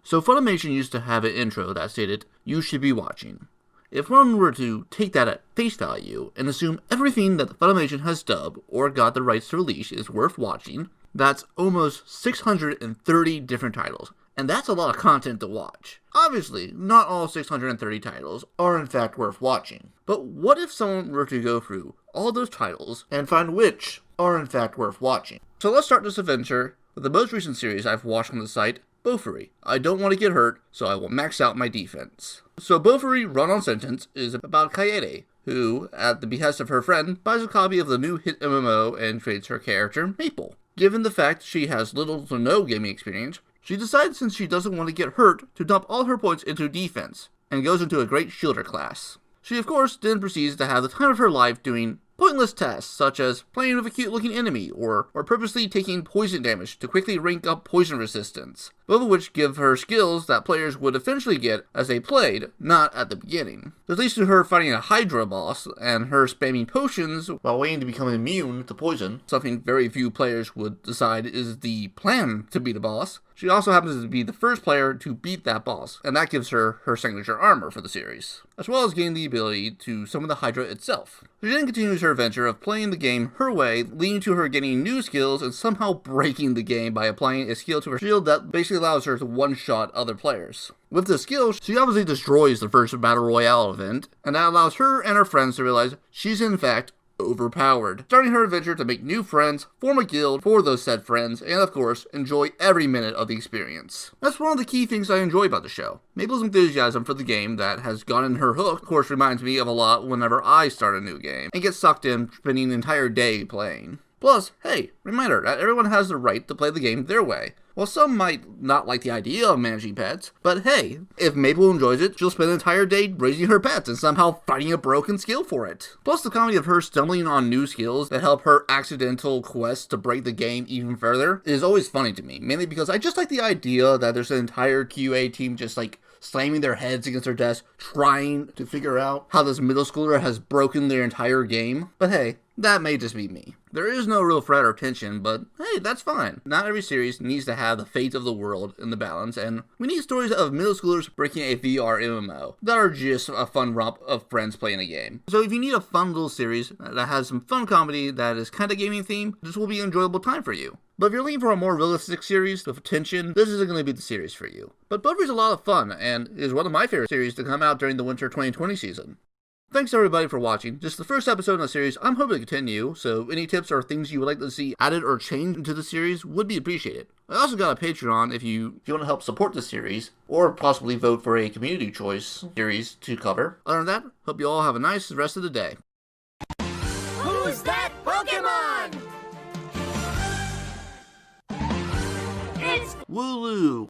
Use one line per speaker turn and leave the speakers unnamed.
So Funimation used to have an intro that stated, "You should be watching." If one were to take that at face value and assume everything that the Funimation has dubbed or got the rights to release is worth watching, that's almost 630 different titles, and that's a lot of content to watch. Obviously, not all 630 titles are in fact worth watching, but what if someone were to go through all those titles and find which are in fact worth watching? So let's start this adventure with the most recent series I've watched on the site, Bofuri. I don't want to get hurt, so I will max out my defense. So Bofuri Run on Sentence is about Kaede, who, at the behest of her friend, buys a copy of the new hit MMO and trades her character, Maple. Given the fact she has little to no gaming experience, she decides since she doesn't want to get hurt to dump all her points into defense, and goes into a great shielder class. She of course then proceeds to have the time of her life doing pointless tasks such as playing with a cute looking enemy or purposely taking poison damage to quickly rank up poison resistance, both of which give her skills that players would eventually get as they played, not at the beginning. This leads to her fighting a Hydra boss and her spamming potions while waiting to become immune to poison, something very few players would decide is the plan to beat a boss. She also happens to be the first player to beat that boss, and that gives her her signature armor for the series, as well as gaining the ability to summon the Hydra itself. She then continues her adventure of playing the game her way, leading to her getting new skills and somehow breaking the game by applying a skill to her shield that basically allows her to one-shot other players. With this skill, she obviously destroys the first Battle Royale event, and that allows her and her friends to realize she's in fact overpowered, starting her adventure to make new friends, form a guild for those said friends, and of course, enjoy every minute of the experience. That's one of the key things I enjoy about the show. Maple's enthusiasm for the game that has gotten her hooked, of course, reminds me of a lot whenever I start a new game, and get sucked in spending an entire day playing. Plus, hey, reminder that everyone has the right to play the game their way. Well, some might not like the idea of managing pets, but hey, if Maple enjoys it, she'll spend an entire day raising her pets and somehow finding a broken skill for it. Plus, the comedy of her stumbling on new skills that help her accidental quest to break the game even further is always funny to me, mainly because I just like the idea that there's an entire QA team just like slamming their heads against their desk, trying to figure out how this middle schooler has broken their entire game. But hey, that may just be me. There is no real threat or tension, but hey, that's fine. Not every series needs to have the fate of the world in the balance, and we need stories of middle schoolers breaking a VR MMO that are just a fun romp of friends playing a game. So if you need a fun little series that has some fun comedy that is kind of gaming themed, this will be an enjoyable time for you. But if you're looking for a more realistic series with tension, this isn't going to be the series for you. But Bofuri's a lot of fun, and is one of my favorite series to come out during the winter 2020 season. Thanks everybody for watching. This is the first episode in the series. I'm hoping to continue, so any tips or things you would like to see added or changed into the series would be appreciated. I also got a Patreon if you want to help support the series, or possibly vote for a community choice series to cover. Other than that, hope you all have a nice rest of the day.
Who's that Pokemon? It's
Wooloo!